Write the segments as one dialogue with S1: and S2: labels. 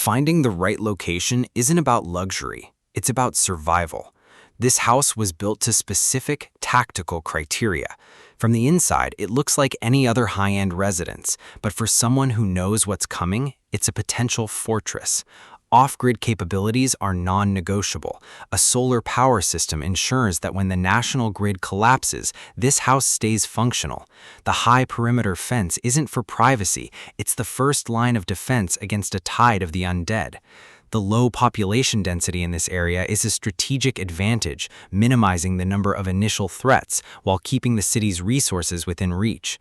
S1: Finding the right location isn't about luxury, it's about survival. This house was built to specific, tactical criteria. From the inside, it looks like any other high-end residence, but for someone who knows what's coming, it's a potential fortress. Off-grid capabilities are non-negotiable. A solar power system ensures that when the national grid collapses, this house stays functional. The high perimeter fence isn't for privacy, it's the first line of defense against a tide of the undead. The low population density in this area is a strategic advantage, minimizing the number of initial threats while keeping the city's resources within reach.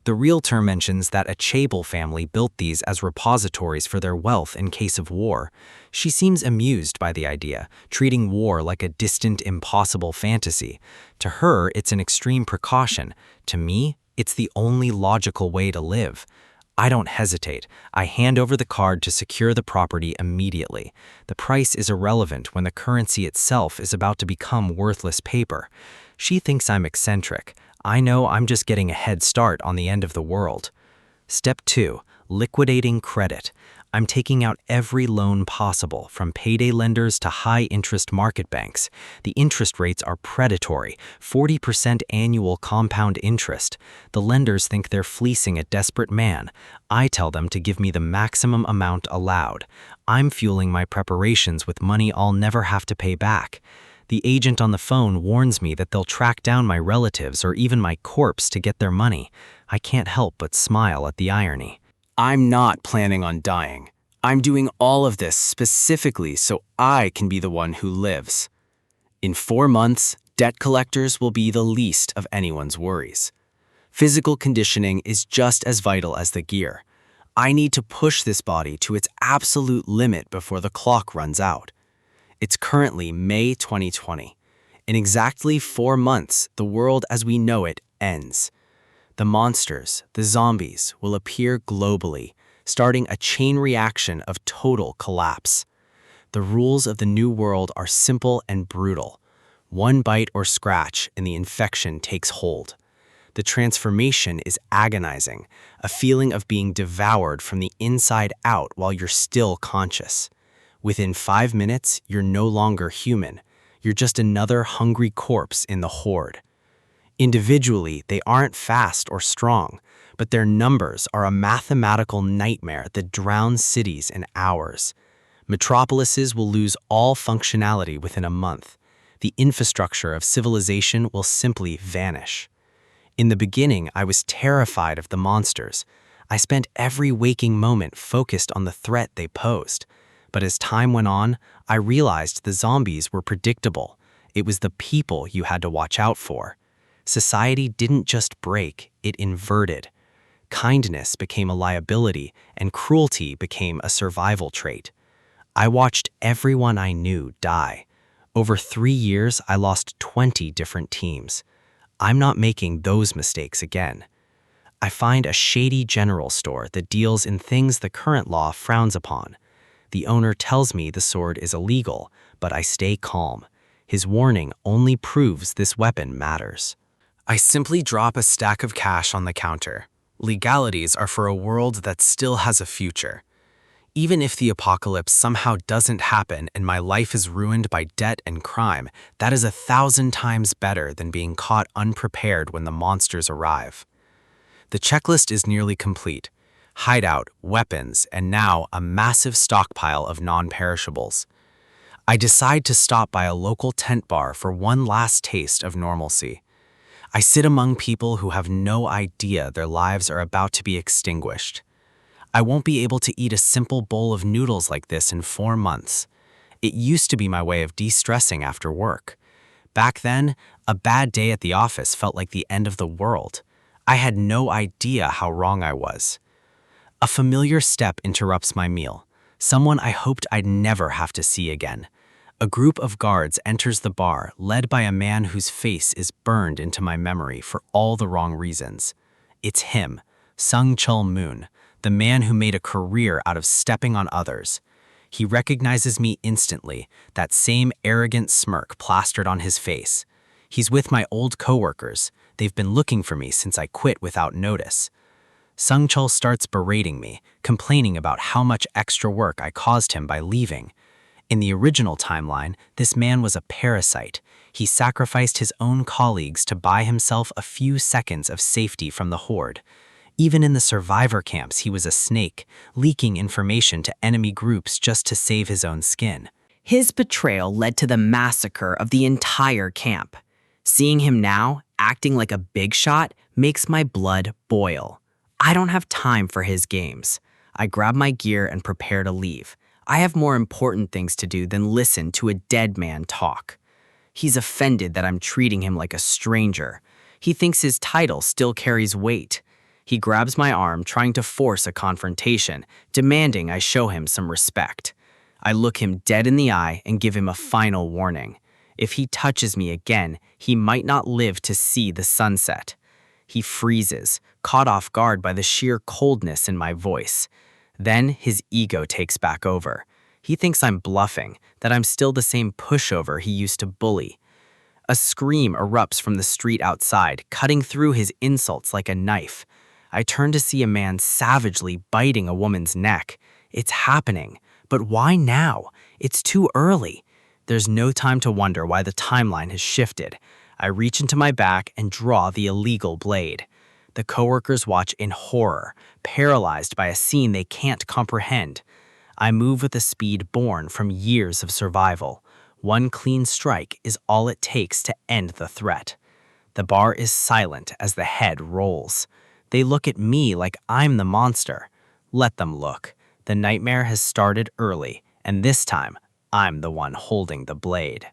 S1: The realtor mentions that a Chable family built these as repositories for their wealth in case of war. She seems amused by the idea, treating war like a distant, impossible fantasy. To her, it's an extreme precaution. To me, it's the only logical way to live. I don't hesitate. I hand over the card to secure the property immediately. The price is irrelevant when the currency itself is about to become worthless paper. She thinks I'm eccentric. I know I'm just getting a head start on the end of the world. Step 2. Liquidating credit. I'm taking out every loan possible, from payday lenders to high-interest market banks. The interest rates are predatory, 40% annual compound interest. The lenders think they're fleecing a desperate man. I tell them to give me the maximum amount allowed. I'm fueling my preparations with money I'll never have to pay back. The agent on the phone warns me that they'll track down my relatives or even my corpse to get their money. I can't help but smile at the irony. I'm not planning on dying. I'm doing all of this specifically so I can be the one who lives. In 4 months, debt collectors will be the least of anyone's worries. Physical conditioning is just as vital as the gear. I need to push this body to its absolute limit before the clock runs out. It's currently May 2020. In exactly 4 months, the world as we know it ends. The monsters, the zombies, will appear globally, starting a chain reaction of total collapse. The rules of the new world are simple and brutal. One bite or scratch and the infection takes hold. The transformation is agonizing, a feeling of being devoured from the inside out while you're still conscious. Within 5 minutes, you're no longer human. You're just another hungry corpse in the horde. Individually, they aren't fast or strong, but their numbers are a mathematical nightmare that drowns cities in hours. Metropolises will lose all functionality within a month. The infrastructure of civilization will simply vanish. In the beginning, I was terrified of the monsters. I spent every waking moment focused on the threat they posed. But as time went on, I realized the zombies were predictable. It was the people you had to watch out for. Society didn't just break, it inverted. Kindness became a liability, and cruelty became a survival trait. I watched everyone I knew die. Over 3 years, I lost 20 different teams. I'm not making those mistakes again. I find a shady general store that deals in things the current law frowns upon. The owner tells me the sword is illegal, but I stay calm. His warning only proves this weapon matters. I simply drop a stack of cash on the counter. Legalities are for a world that still has a future. Even if the apocalypse somehow doesn't happen and my life is ruined by debt and crime, that is 1,000 times better than being caught unprepared when the monsters arrive. The checklist is nearly complete. Hideout, weapons, and now a massive stockpile of non-perishables. I decide to stop by a local tent bar for one last taste of normalcy. I sit among people who have no idea their lives are about to be extinguished. I won't be able to eat a simple bowl of noodles like this in 4 months. It used to be my way of de-stressing after work. Back then, a bad day at the office felt like the end of the world. I had no idea how wrong I was. A familiar step interrupts my meal, someone I hoped I'd never have to see again. A group of guards enters the bar, led by a man whose face is burned into my memory for all the wrong reasons. It's him, Sung Chul Moon, the man who made a career out of stepping on others. He recognizes me instantly, that same arrogant smirk plastered on his face. He's with my old coworkers. They've been looking for me since I quit without notice. Sung-chul starts berating me, complaining about how much extra work I caused him by leaving. In the original timeline, this man was a parasite. He sacrificed his own colleagues to buy himself a few seconds of safety from the horde. Even in the survivor camps, he was a snake, leaking information to enemy groups just to save his own skin.
S2: His betrayal led to the massacre of the entire camp. Seeing him now, acting like a big shot, makes my blood boil. I don't have time for his games. I grab my gear and prepare to leave. I have more important things to do than listen to a dead man talk. He's offended that I'm treating him like a stranger. He thinks his title still carries weight. He grabs my arm, trying to force a confrontation, demanding I show him some respect. I look him dead in the eye and give him a final warning. If he touches me again, he might not live to see the sunset. He freezes, caught off guard by the sheer coldness in my voice. Then his ego takes back over. He thinks I'm bluffing, that I'm still the same pushover he used to bully. A scream erupts from the street outside, cutting through his insults like a knife. I turn to see a man savagely biting a woman's neck. It's happening. But why now? It's too early. There's no time to wonder why the timeline has shifted. I reach into my back and draw the illegal blade. The coworkers watch in horror, paralyzed by a scene they can't comprehend. I move with a speed born from years of survival. One clean strike is all it takes to end the threat. The bar is silent as the head rolls. They look at me like I'm the monster. Let them look. The nightmare has started early, and this time, I'm the one holding the blade.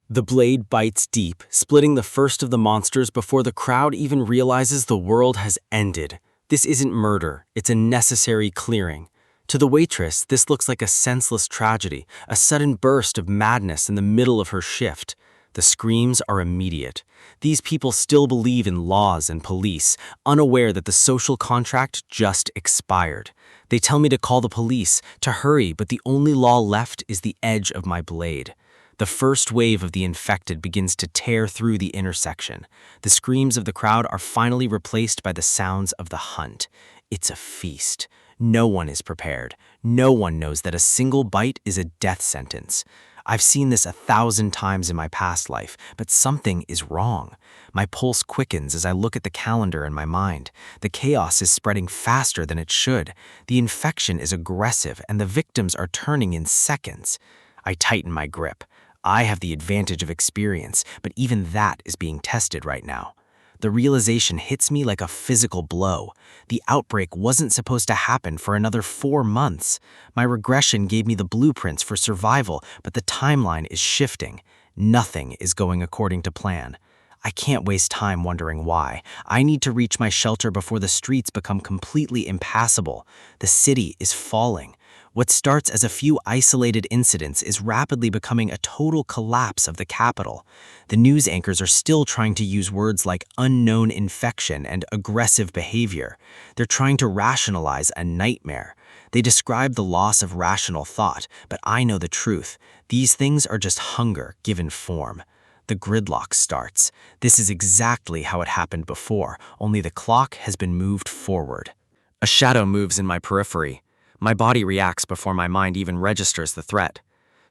S3: The blade bites deep, splitting the first of the monsters before the crowd even realizes the world has ended. This isn't murder, it's a necessary clearing. To the waitress, this looks like a senseless tragedy, a sudden burst of madness in the middle of her shift. The screams are immediate. These people still believe in laws and police, unaware that the social contract just expired. They tell me to call the police, to hurry, but the only law left is the edge of my blade. The first wave of the infected begins to tear through the intersection. The screams of the crowd are finally replaced by the sounds of the hunt. It's a feast. No one is prepared. No one knows that a single bite is a death sentence. I've seen this 1,000 times in my past life, but something is wrong. My pulse quickens as I look at the calendar in my mind. The chaos is spreading faster than it should. The infection is aggressive, and the victims are turning in seconds. I tighten my grip. I have the advantage of experience, but even that is being tested right now. The realization hits me like a physical blow. The outbreak wasn't supposed to happen for another 4 months. My regression gave me the blueprints for survival, but the timeline is shifting. Nothing is going according to plan. I can't waste time wondering why. I need to reach my shelter before the streets become completely impassable. The city is falling. What starts as a few isolated incidents is rapidly becoming a total collapse of the capital. The news anchors are still trying to use words like unknown infection and aggressive behavior. They're trying to rationalize a nightmare. They describe the loss of rational thought, but I know the truth. These things are just hunger given form. The gridlock starts. This is exactly how it happened before, only the clock has been moved forward. A shadow moves in my periphery. My body reacts before my mind even registers the threat.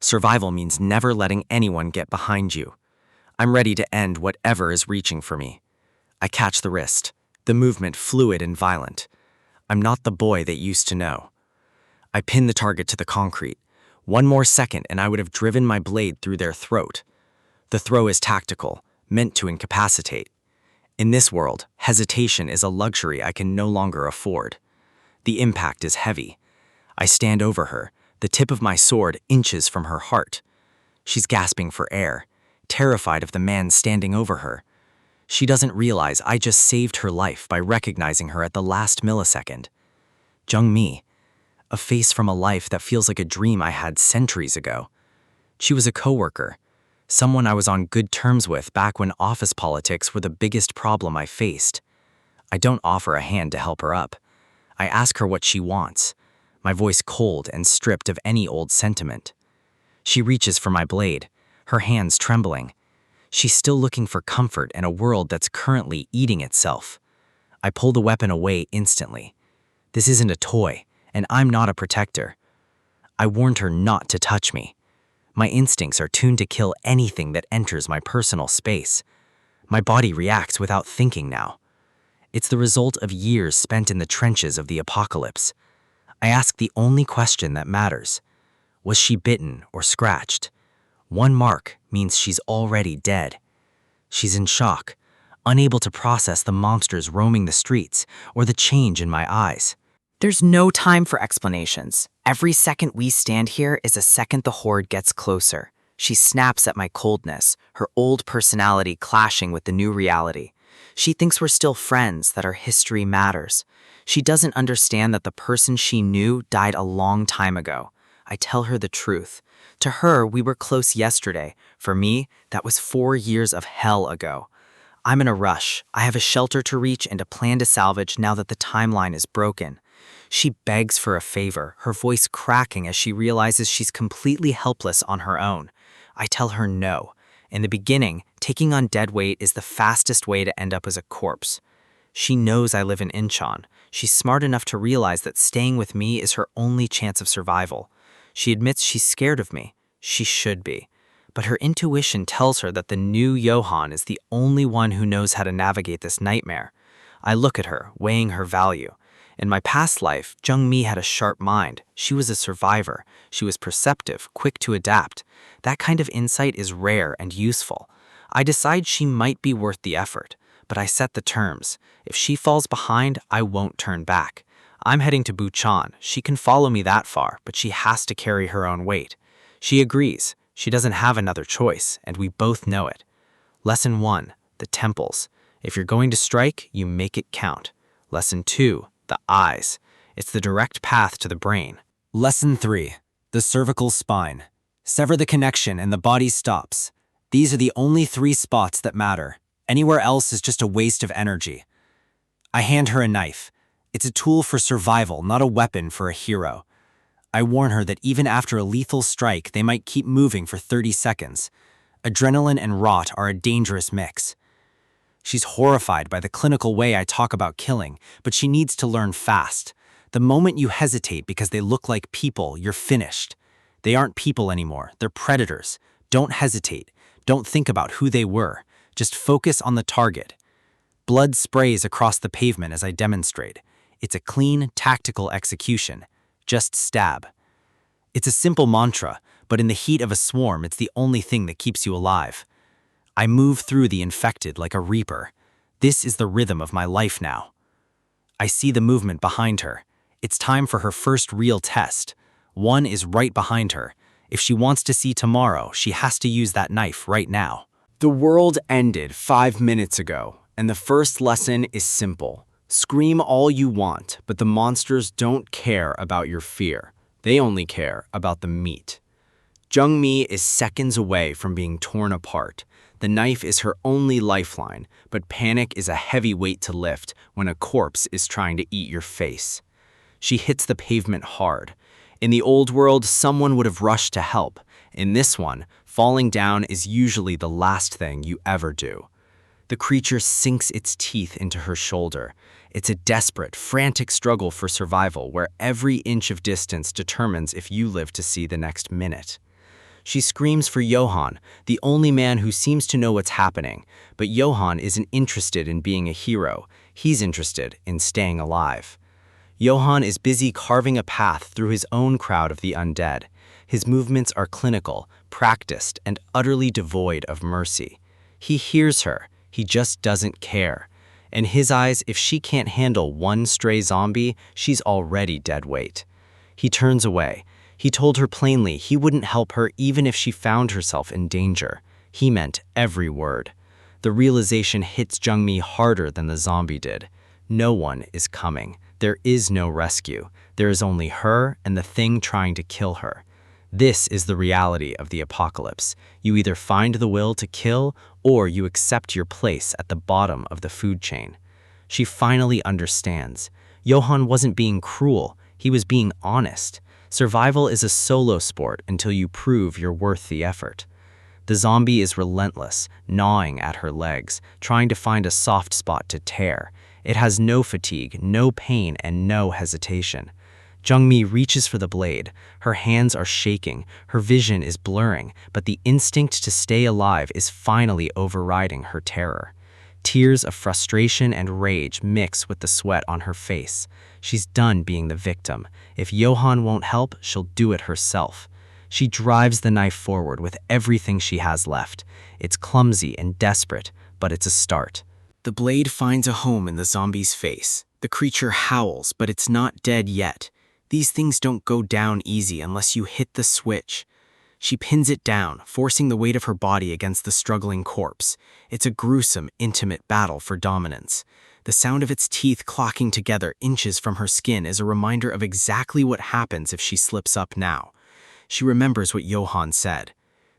S3: Survival means never letting anyone get behind you. I'm ready to end whatever is reaching for me. I catch the wrist, the movement fluid and violent. I'm not the boy that used to know. I pin the target to the concrete. One more second and I would have driven my blade through their throat. The throw is tactical, meant to incapacitate. In this world, hesitation is a luxury I can no longer afford. The impact is heavy. I stand over her, the tip of my sword inches from her heart. She's gasping for air, terrified of the man standing over her. She doesn't realize I just saved her life by recognizing her at the last millisecond. Jung-mi, a face from a life that feels like a dream I had centuries ago. She was a coworker, someone I was on good terms with back when office politics were the biggest problem I faced. I don't offer a hand to help her up. I ask her what she wants, my voice cold and stripped of any old sentiment. She reaches for my blade, her hands trembling. She's still looking for comfort in a world that's currently eating itself. I pull the weapon away instantly.
S1: This isn't a toy, and I'm not a protector. I warned her not to touch me. My instincts are tuned to kill anything that enters my personal space. My body reacts without thinking now. It's the result of years spent in the trenches of the apocalypse. I ask the only question that matters. Was she bitten or scratched? One mark means she's already dead. She's in shock, unable to process the monsters roaming the streets or the change in my eyes.
S2: There's no time for explanations. Every second we stand here is a second the horde gets closer. She snaps at my coldness, her old personality clashing with the new reality. She thinks we're still friends, that our history matters. She doesn't understand that the person she knew died a long time ago. I tell her the truth. To her, we were close yesterday. For me, that was 4 years of hell ago. I'm in a rush. I have a shelter to reach and a plan to salvage now that the timeline is broken. She begs for a favor, her voice cracking as she realizes she's completely helpless on her own. I tell her no. In the beginning, taking on dead weight is the fastest way to end up as a corpse. She knows I live in Incheon. She's smart enough to realize that staying with me is her only chance of survival. She admits she's scared of me. She should be. But her intuition tells her that the new Johan is the only one who knows how to navigate this nightmare. I look at her, weighing her value. In my past life, Jung-mi had a sharp mind. She was a survivor. She was perceptive, quick to adapt. That kind of insight is rare and useful. I decide she might be worth the effort, but I set the terms. If she falls behind, I won't turn back. I'm heading to Bucheon. She can follow me that far, but she has to carry her own weight. She agrees. She doesn't have another choice, and we both know it. Lesson 1, the temples. If you're going to strike, you make it count. Lesson 2, the eyes. It's the direct path to the brain.
S3: Lesson 3. The cervical spine. Sever the connection and the body stops. These are the only 3 spots that matter. Anywhere else is just a waste of energy. I hand her a knife. It's a tool for survival, not a weapon for a hero. I warn her that even after a lethal strike, they might keep moving for 30 seconds. Adrenaline and rot are a dangerous mix. She's horrified by the clinical way I talk about killing, but she needs to learn fast. The moment you hesitate because they look like people, you're finished. They aren't people anymore, they're predators. Don't hesitate. Don't think about who they were. Just focus on the target. Blood sprays across the pavement as I demonstrate. It's a clean, tactical execution. Just stab. It's a simple mantra, but in the heat of a swarm, it's the only thing that keeps you alive. I move through the infected like a reaper. This is the rhythm of my life now. I see the movement behind her. It's time for her first real test. One is right behind her. If she wants to see tomorrow, she has to use that knife right now. The world ended 5 minutes ago, and the first lesson is simple. Scream all you want, but the monsters don't care about your fear. They only care about the meat. Jung-mi is seconds away from being torn apart. The knife is her only lifeline, but panic is a heavy weight to lift when a corpse is trying to eat your face. She hits the pavement hard. In the old world, someone would have rushed to help. In this one, falling down is usually the last thing you ever do. The creature sinks its teeth into her shoulder. It's a desperate, frantic struggle for survival where every inch of distance determines if you live to see the next minute. She screams for Johan, the only man who seems to know what's happening, but Johan isn't interested in being a hero. He's interested in staying alive. Johan is busy carving a path through his own crowd of the undead. His movements are clinical, practiced, and utterly devoid of mercy. He hears her, he just doesn't care. In his eyes, if she can't handle one stray zombie, she's already dead weight. He turns away. He told her plainly he wouldn't help her even if she found herself in danger. He meant every word. The realization hits Jung-mi harder than the zombie did. No one is coming. There is no rescue. There is only her and the thing trying to kill her. This is the reality of the apocalypse. You either find the will to kill or you accept your place at the bottom of the food chain. She finally understands. Johan wasn't being cruel. He was being honest. Survival is a solo sport until you prove you're worth the effort. The zombie is relentless, gnawing at her legs, trying to find a soft spot to tear. It has no fatigue, no pain, and no hesitation. Jung-mi reaches for the blade. Her hands are shaking, her vision is blurring, but the instinct to stay alive is finally overriding her terror. Tears of frustration and rage mix with the sweat on her face. She's done being the victim. If Johan won't help, she'll do it herself. She drives the knife forward with everything she has left. It's clumsy and desperate, but it's a start. The blade finds a home in the zombie's face. The creature howls, but it's not dead yet. These things don't go down easy unless you hit the switch. She pins it down, forcing the weight of her body against the struggling corpse. It's a gruesome, intimate battle for dominance. The sound of its teeth clocking together inches from her skin is a reminder of exactly what happens if she slips up now. She remembers what Johan said.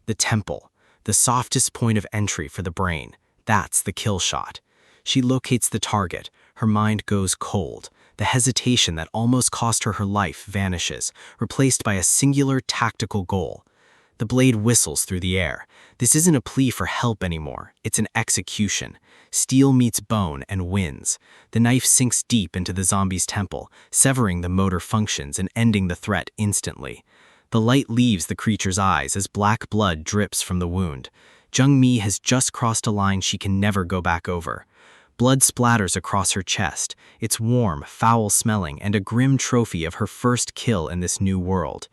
S3: The temple, the softest point of entry for the brain. That's the kill shot. She locates the target. Her mind goes cold. The hesitation that almost cost her life vanishes, replaced by a singular tactical goal. The blade whistles through the air. This isn't a plea for help anymore. It's an execution. Steel meets bone and wins. The knife sinks deep into the zombie's temple, severing the motor functions and ending the threat instantly. The light leaves the creature's eyes as black blood drips from the wound. Jung-mi has just crossed a line she can never go back over. Blood splatters across her chest. It's warm, foul-smelling, and a grim trophy of her first kill in this new world.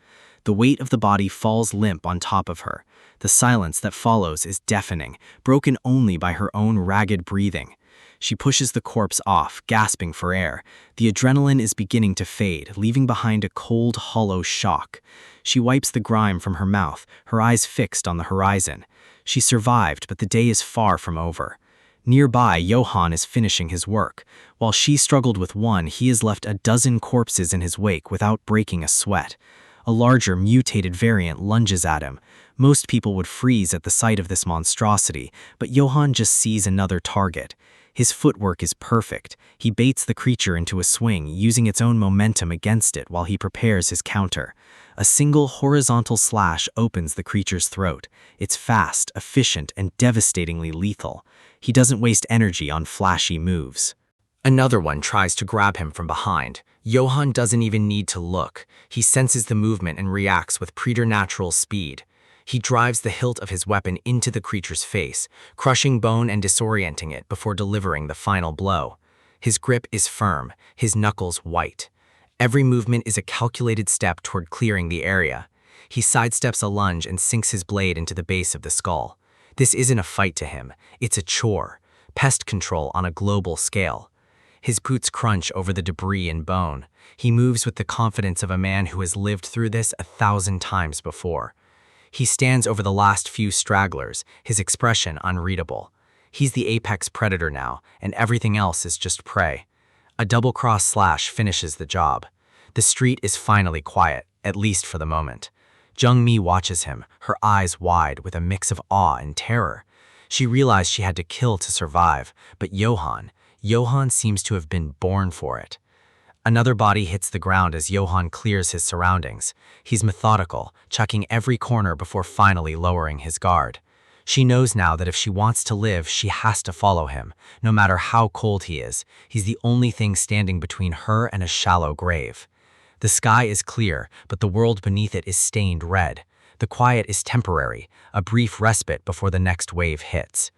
S3: The weight of the body falls limp on top of her. The silence that follows is deafening, broken only by her own ragged breathing. She pushes the corpse off, gasping for air. The adrenaline is beginning to fade, leaving behind a cold, hollow shock. She wipes the grime from her mouth, her eyes fixed on the horizon. She survived, but the day is far from over. Nearby, Johan is finishing his work. While she struggled with one, he has left a dozen corpses in his wake without breaking a sweat. A larger, mutated variant lunges at him. Most people would freeze at the sight of this monstrosity, but Johan just sees another target. His footwork is perfect. He baits the creature into a swing, using its own momentum against it while he prepares his counter. A single horizontal slash opens the creature's throat. It's fast, efficient, and devastatingly lethal. He doesn't waste energy on flashy moves. Another one tries to grab him from behind. Johan doesn't even need to look. He senses the movement and reacts with preternatural speed. He drives the hilt of his weapon into the creature's face, crushing bone and disorienting it before delivering the final blow. His grip is firm, his knuckles white. Every movement is a calculated step toward clearing the area. He sidesteps a lunge and sinks his blade into the base of the skull. This isn't a fight to him, it's a chore, pest control on a global scale. His boots crunch over the debris and bone. He moves with the confidence of a man who has lived through this 1,000 times before. He stands over the last few stragglers, his expression unreadable. He's the apex predator now, and everything else is just prey. A double-cross slash finishes the job. The street is finally quiet, at least for the moment. Jung-mi watches him, her eyes wide with a mix of awe and terror. She realized she had to kill to survive, but Johan seems to have been born for it. Another body hits the ground as Johan clears his surroundings. He's methodical, checking every corner before finally lowering his guard. She knows now that if she wants to live, she has to follow him, no matter how cold he is. He's the only thing standing between her and a shallow grave. The sky is clear, but the world beneath it is stained red. The quiet is temporary, a brief respite before the next wave hits.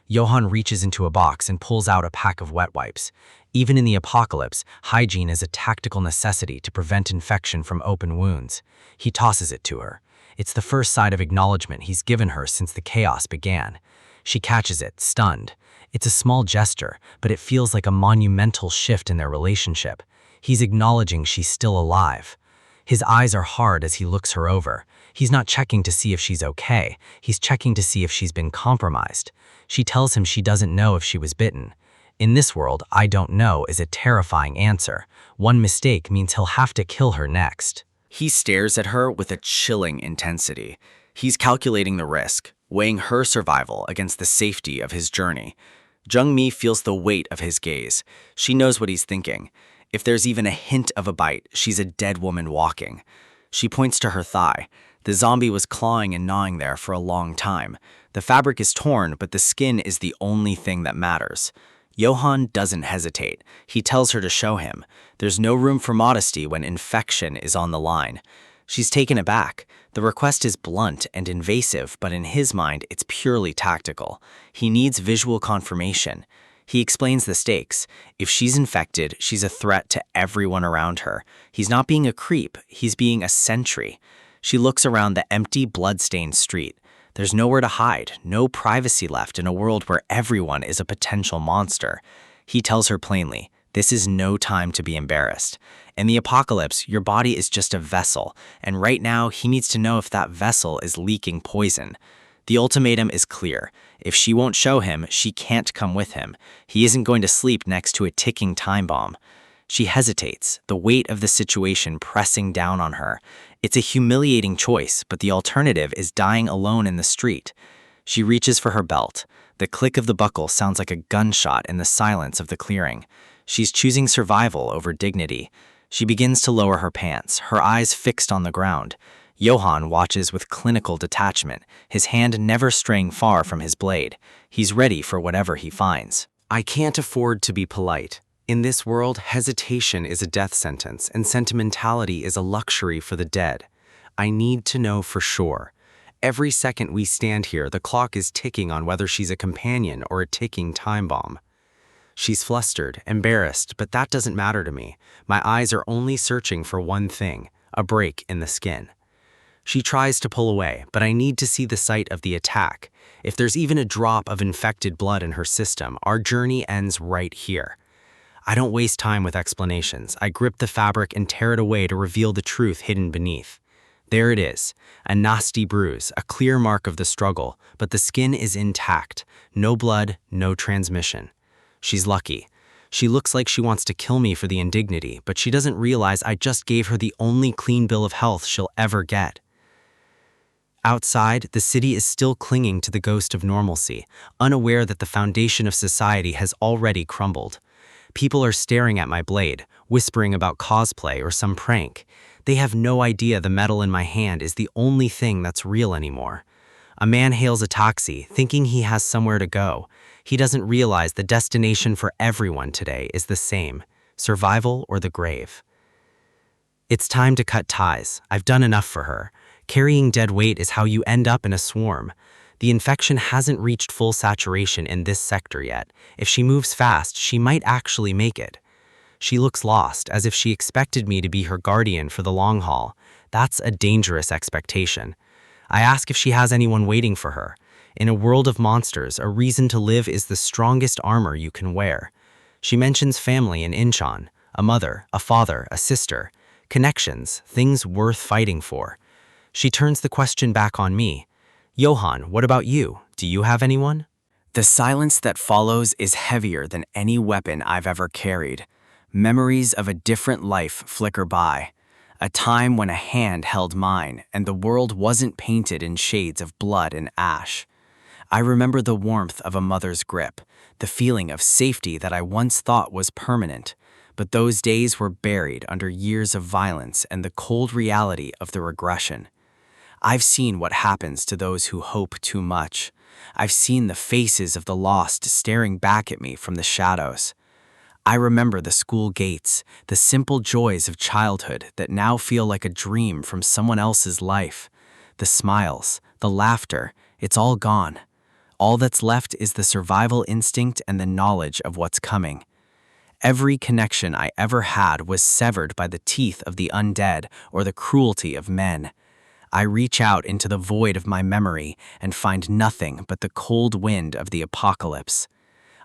S3: Johan reaches into a box and pulls out a pack of wet wipes. Even in the apocalypse, hygiene is a tactical necessity to prevent infection from open wounds. He tosses it to her. It's the first sign of acknowledgement he's given her since the chaos began. She catches it, stunned. It's a small gesture, but it feels like a monumental shift in their relationship. He's acknowledging she's still alive. His eyes are hard as he looks her over. He's not checking to see if she's okay. He's checking to see if she's been compromised. She tells him she doesn't know if she was bitten. In this world, I don't know is a terrifying answer. One mistake means he'll have to kill her next. He stares at her with a chilling intensity. He's calculating the risk, weighing her survival against the safety of his journey. Jung-mi feels the weight of his gaze. She knows what he's thinking. If there's even a hint of a bite, she's a dead woman walking. She points to her thigh. The zombie was clawing and gnawing there for a long time. The fabric is torn, but the skin is the only thing that matters.
S4: Johann doesn't hesitate. He tells her to show him. There's no room for modesty when infection is on the line. She's taken aback. The request is blunt and invasive, but in his mind, it's purely tactical. He needs visual confirmation. He explains the stakes. If she's infected, she's a threat to everyone around her. He's not being a creep, he's being a sentry. She looks around the empty, blood-stained street. There's nowhere to hide, no privacy left in a world where everyone is a potential monster. He tells her plainly, this is no time to be embarrassed. In the apocalypse, your body is just a vessel, and right now he needs to know if that vessel is leaking poison. The ultimatum is clear. If she won't show him, she can't come with him. He isn't going to sleep next to a ticking time bomb. She hesitates, the weight of the situation pressing down on her. It's a humiliating choice, but the alternative is dying alone in the street. She reaches for her belt. The click of the buckle sounds like a gunshot in the silence of the clearing. She's choosing survival over dignity. She begins to lower her pants, her eyes fixed on the ground. Johann watches with clinical detachment, his hand never straying far from his blade. He's ready for whatever he finds.
S1: I can't afford to be polite. In this world, hesitation is a death sentence, and sentimentality is a luxury for the dead. I need to know for sure. Every second we stand here, the clock is ticking on whether she's a companion or a ticking time bomb. She's flustered, embarrassed, but that doesn't matter to me. My eyes are only searching for one thing, a break in the skin. She tries to pull away, but I need to see the site of the attack. If there's even a drop of infected blood in her system, our journey ends right here. I don't waste time with explanations. I grip the fabric and tear it away to reveal the truth hidden beneath. There it is, a nasty bruise, a clear mark of the struggle, but the skin is intact. No blood, no transmission. She's lucky. She looks like she wants to kill me for the indignity, but she doesn't realize I just gave her the only clean bill of health she'll ever get. Outside, the city is still clinging to the ghost of normalcy, unaware that the foundation of society has already crumbled. People are staring at my blade, whispering about cosplay or some prank. They have no idea the metal in my hand is the only thing that's real anymore. A man hails a taxi, thinking he has somewhere to go. He doesn't realize the destination for everyone today is the same: survival or the grave. It's time to cut ties. I've done enough for her. Carrying dead weight is how you end up in a swarm. The infection hasn't reached full saturation in this sector yet. If she moves fast, she might actually make it. She looks lost, as if she expected me to be her guardian for the long haul. That's a dangerous expectation. I ask if she has anyone waiting for her. In a world of monsters, a reason to live is the strongest armor you can wear. She mentions family in Incheon, a mother, a father, a sister. Connections, things worth fighting for. She turns the question back on me. Johann, what about you? Do you have anyone?
S4: The silence that follows is heavier than any weapon I've ever carried. Memories of a different life flicker by. A time when a hand held mine and the world wasn't painted in shades of blood and ash. I remember the warmth of a mother's grip, the feeling of safety that I once thought was permanent. But those days were buried under years of violence and the cold reality of the regression. I've seen what happens to those who hope too much. I've seen the faces of the lost staring back at me from the shadows. I remember the school gates, the simple joys of childhood that now feel like a dream from someone else's life. The smiles, the laughter, it's all gone. All that's left is the survival instinct and the knowledge of what's coming. Every connection I ever had was severed by the teeth of the undead or the cruelty of men. I reach out into the void of my memory and find nothing but the cold wind of the apocalypse.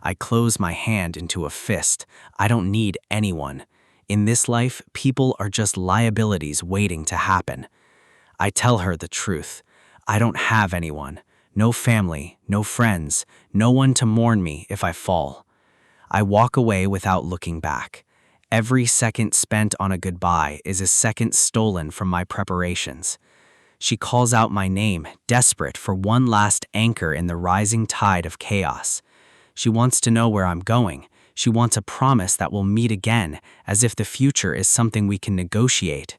S4: I close my hand into a fist. I don't need anyone. In this life, people are just liabilities waiting to happen. I tell her the truth. I don't have anyone. No family, no friends, no one to mourn me if I fall. I walk away without looking back. Every second spent on a goodbye is a second stolen from my preparations. She calls out my name, desperate for one last anchor in the rising tide of chaos. She wants to know where I'm going. She wants a promise that we'll meet again, as if the future is something we can negotiate.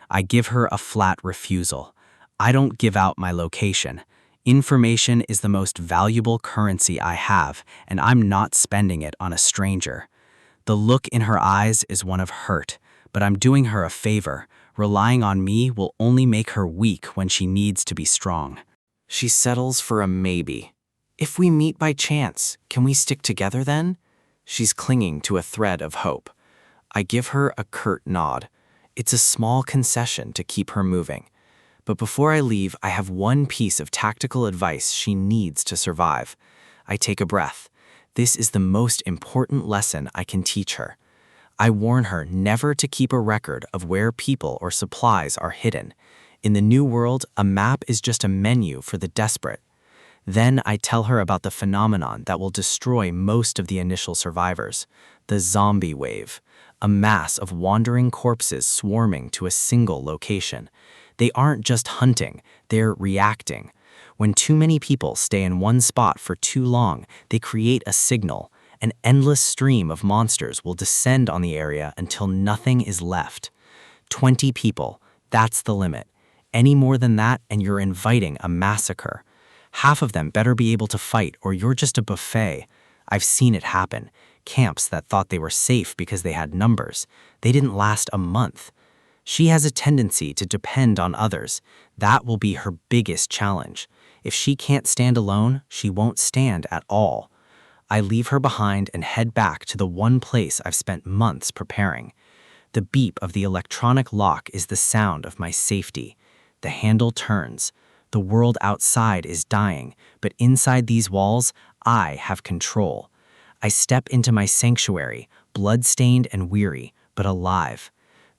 S4: I give her a flat refusal. I don't give out my location. Information is the most valuable currency I have, and I'm not spending it on a stranger. The look in her eyes is one of hurt, but I'm doing her a favor. Relying on me will only make her weak when she needs to be strong. She settles for a maybe. If we meet by chance, can we stick together then? She's clinging to a thread of hope. I give her a curt nod. It's a small concession to keep her moving. But before I leave, I have one piece of tactical advice she needs to survive. I take a breath. This is the most important lesson I can teach her. I warn her never to keep a record of where people or supplies are hidden. In the new world, a map is just a menu for the desperate. Then I tell her about the phenomenon that will destroy most of the initial survivors, the zombie wave, a mass of wandering corpses swarming to a single location. They aren't just hunting, they're reacting. When too many people stay in one spot for too long, they create a signal. An endless stream of monsters will descend on the area until nothing is left. 20 people, that's the limit. Any more than that and you're inviting a massacre. Half of them better be able to fight or you're just a buffet. I've seen it happen. Camps that thought they were safe because they had numbers. They didn't last a month. She has a tendency to depend on others. That will be her biggest challenge. If she can't stand alone, she won't stand at all. I leave her behind and head back to the one place I've spent months preparing. The beep of the electronic lock is the sound of my safety. The handle turns. The world outside is dying, but inside these walls, I have control. I step into my sanctuary, blood-stained and weary, but alive.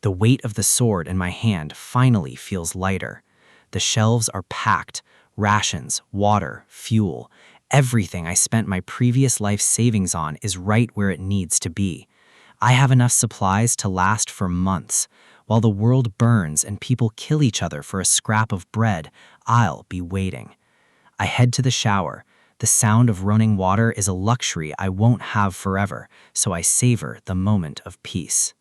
S4: The weight of the sword in my hand finally feels lighter. The shelves are packed, rations, water, fuel. Everything I spent my previous life savings on is right where it needs to be. I have enough supplies to last for months. While the world burns and people kill each other for a scrap of bread, I'll be waiting. I head to the shower. The sound of running water is a luxury I won't have forever, so I savor the moment of peace.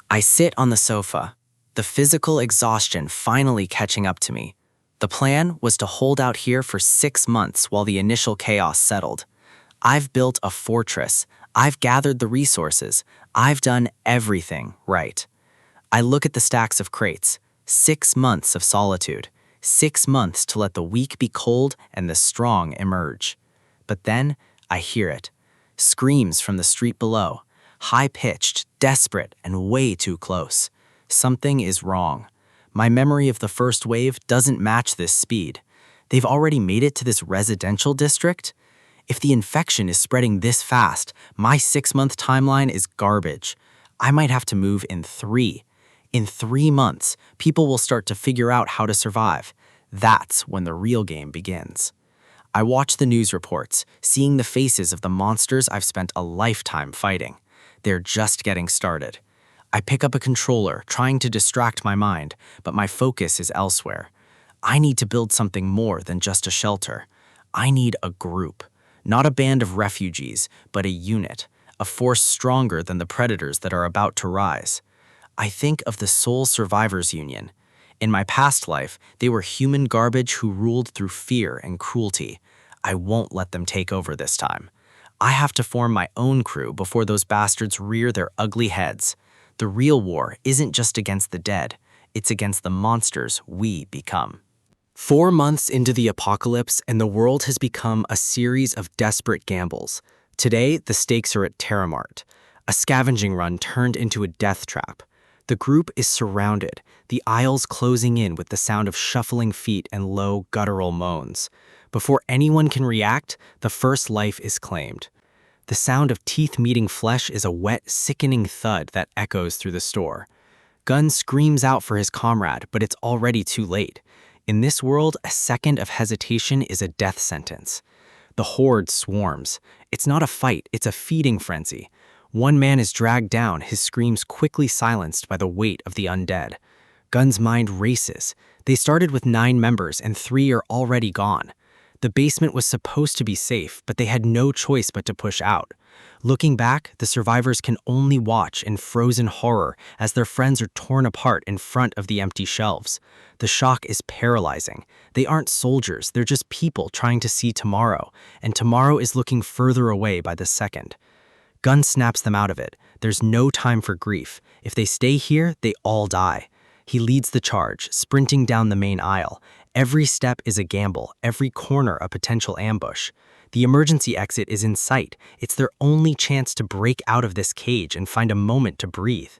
S4: I sit on the sofa, the physical exhaustion finally catching up to me. The plan was to hold out here for 6 months while the initial chaos settled. I've built a fortress. I've gathered the resources. I've done everything right. I look at the stacks of crates. 6 months of solitude. 6 months to let the weak be cold and the strong emerge. But then I hear it. Screams from the street below. High-pitched, desperate, and way too close. Something is wrong. My memory of the first wave doesn't match this speed. They've already made it to this residential district? If the infection is spreading this fast, my 6-month timeline is garbage. I might have to move in 3. In 3 months, people will start to figure out how to survive. That's when the real game begins. I watch the news reports, seeing the faces of the monsters I've spent a lifetime fighting. They're just getting started. I pick up a controller, trying to distract my mind, but my focus is elsewhere. I need to build something more than just a shelter. I need a group. Not a band of refugees, but a unit. A force stronger than the predators that are about to rise. I think of the Soul Survivors Union. In my past life, they were human garbage who ruled through fear and cruelty. I won't let them take over this time. I have to form my own crew before those bastards rear their ugly heads. The real war isn't just against the dead, it's against the monsters we become. 4 months into the apocalypse, and the world has become a series of desperate gambles. Today, the stakes are at Terramart. A scavenging run turned into a death trap. The group is surrounded, the aisles closing in with the sound of shuffling feet and low, guttural moans. Before anyone can react, the first life is claimed. The sound of teeth meeting flesh is a wet, sickening thud that echoes through the store. Gunn screams out for his comrade, but it's already too late. In this world, a second of hesitation is a death sentence. The horde swarms. It's not a fight, it's a feeding frenzy. One man is dragged down, his screams quickly silenced by the weight of the undead. Gunn's mind races. They started with 9 members and 3 are already gone. The basement was supposed to be safe, but they had no choice but to push out.
S3: Looking back, the survivors can only watch in frozen horror as their friends are torn apart in front of the empty shelves. The shock is paralyzing. They aren't soldiers, they're just people trying to see tomorrow, and tomorrow is looking further away by the second. Gunn snaps them out of it. There's no time for grief. If they stay here, they all die. He leads the charge, sprinting down the main aisle. Every step is a gamble, every corner a potential ambush. The emergency exit is in sight. It's their only chance to break out of this cage and find a moment to breathe.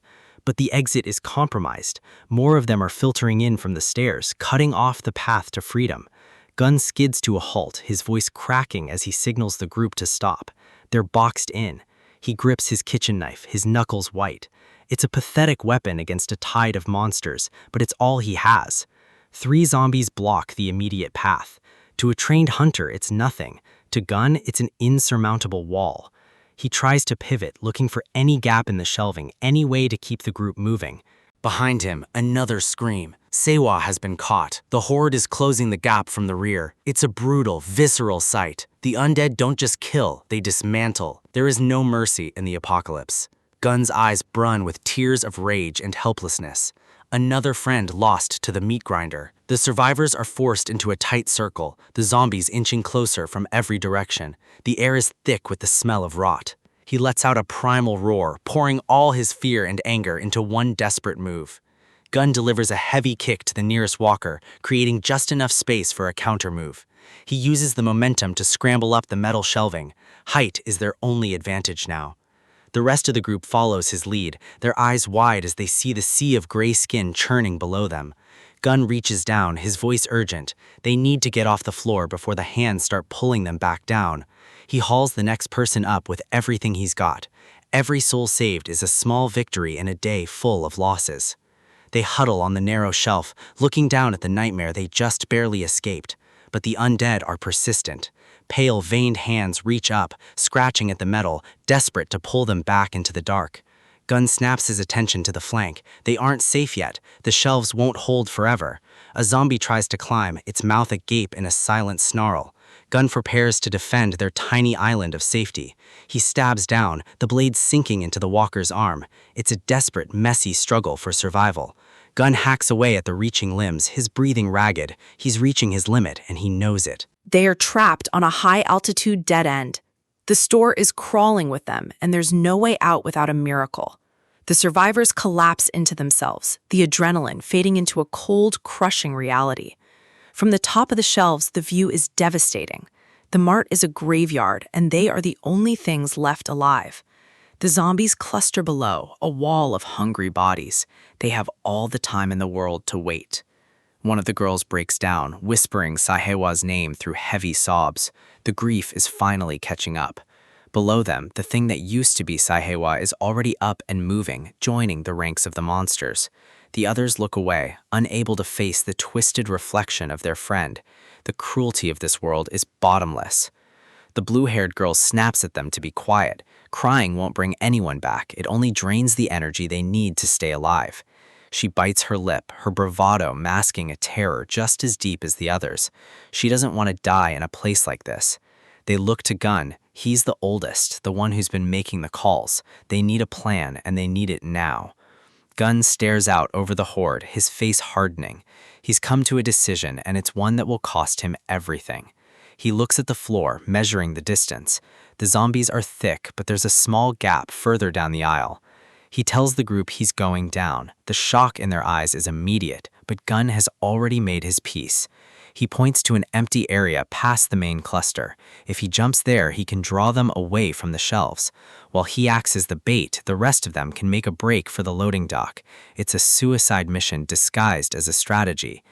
S3: But the exit is compromised. More of them are filtering in from the stairs, cutting off the path to freedom. Gunn skids to a halt, his voice cracking as he signals the group to stop. They're boxed in. He grips his kitchen knife, his knuckles white. It's a pathetic weapon against a tide of monsters, but it's all he has. 3 zombies block the immediate path. To a trained hunter, it's nothing. To Gunn, it's an insurmountable wall. He tries to pivot, looking for any gap in the shelving, any way to keep the group moving.
S4: Behind him, another scream. Sewa has been caught. The horde is closing the gap from the rear. It's a brutal, visceral sight. The undead don't just kill, they dismantle. There is no mercy in the apocalypse. Gunn's eyes burn with tears of rage and helplessness. Another friend lost to the meat grinder. The survivors are forced into a tight circle, the zombies inching closer from every direction. The air is thick with the smell of rot. He lets out a primal roar, pouring all his fear and anger into one desperate move. Gunn delivers a heavy kick to the nearest walker, creating just enough space for a counter move. He uses the momentum to scramble up the metal shelving. Height is their only advantage now. The rest of the group follows his lead, their eyes wide as they see the sea of gray skin churning below them. Gunn reaches down, his voice urgent. They need to get off the floor before the hands start pulling them back down. He hauls the next person up with everything he's got. Every soul saved is a small victory in a day full of losses. They huddle on the narrow shelf, looking down at the nightmare they just barely escaped. But the undead are persistent. Pale, veined hands reach up, scratching at the metal, desperate to pull them back into the dark. Gunn snaps his attention to the flank. They aren't safe yet. The shelves won't hold forever. A zombie tries to climb, its mouth agape in a silent snarl. Gunn prepares to defend their tiny island of safety. He stabs down, the blade sinking into the walker's arm. It's a desperate, messy struggle for survival. Gunn hacks away at the reaching limbs, his breathing ragged. He's reaching his limit, and he knows it.
S5: They are trapped on a high-altitude dead end. The store is crawling with them, and there's no way out without a miracle. The survivors collapse into themselves, the adrenaline fading into a cold, crushing reality. From the top of the shelves, the view is devastating. The mart is a graveyard, and they are the only things left alive. The zombies cluster below, a wall of hungry bodies. They have all the time in the world to wait. One of the girls breaks down, whispering Sahewa's name through heavy sobs. The grief is finally catching up. Below them, the thing that used to be Sahewa is already up and moving, joining the ranks of the monsters. The others look away, unable to face the twisted reflection of their friend. The cruelty of this world is bottomless. The blue-haired girl snaps at them to be quiet. Crying won't bring anyone back. It only drains the energy they need to stay alive. She bites her lip, her bravado masking a terror just as deep as the others. She doesn't want to die in a place like this. They look to Gunn. He's the oldest, the one who's been making the calls. They need a plan, and they need it now. Gunn stares out over the horde, his face hardening. He's come to a decision, and it's one that will cost him everything. He looks at the floor, measuring the distance. The zombies are thick, but there's a small gap further down the aisle. He tells the group he's going down. The shock in their eyes is immediate, but Gunn has already made his peace. He points to an empty area past the main cluster. If he jumps there, he can draw them away from the shelves. While he acts as the bait, the rest of them can make a break for the loading dock. It's a suicide mission disguised as a strategy.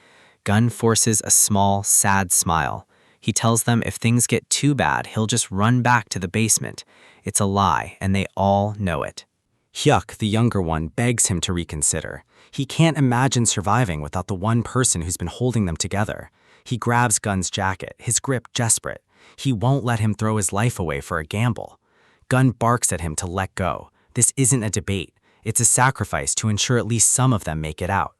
S5: Gunn forces a small, sad smile. He tells them if things get too bad, he'll just run back to the basement. It's a lie, and they all know it.
S3: Hyuk, the younger one, begs him to reconsider. He can't imagine surviving without the one person who's been holding them together. He grabs Gunn's jacket, his grip desperate. He won't let him throw his life away for a gamble. Gunn barks at him to let go. This isn't a debate. It's a sacrifice to ensure at least some of them make it out.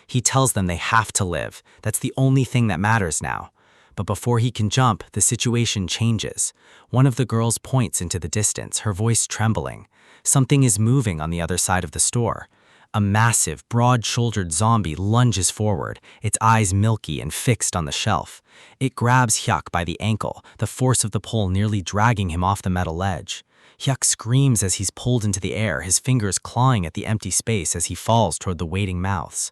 S3: He tells them they have to live. That's the only thing that matters now.
S1: But before he can jump, the situation changes. One of the girls points into the distance, her voice trembling. Something is moving on the other side of the store. A massive, broad-shouldered zombie lunges forward, its eyes milky and fixed on the shelf. It grabs Hyuk by the ankle, the force of the pull nearly dragging him off the metal ledge. Hyuk screams as he's pulled into the air, his fingers clawing at the empty space as he falls toward the waiting mouths.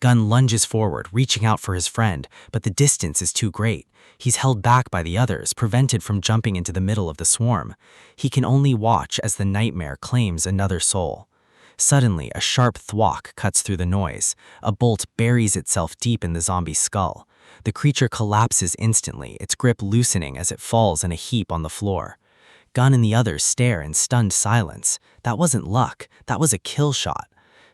S1: Gun lunges forward, reaching out for his friend, but the distance is too great. He's held back by the others, prevented from jumping into the middle of the swarm. He can only watch as the nightmare claims another soul. Suddenly, a sharp thwack cuts through the noise. A bolt buries itself deep in the zombie's skull. The creature collapses instantly, its grip loosening as it falls in a heap on the floor. Gun and the others stare in stunned silence. That wasn't luck, that was a kill shot.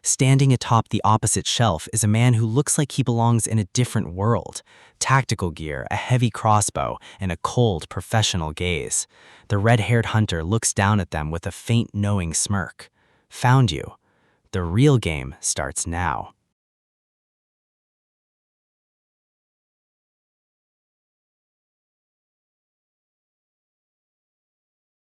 S1: Standing atop the opposite shelf is a man who looks like he belongs in a different world. Tactical gear, a heavy crossbow, and a cold, professional gaze. The red-haired hunter looks down at them with a faint, knowing smirk. Found you. The real game starts now.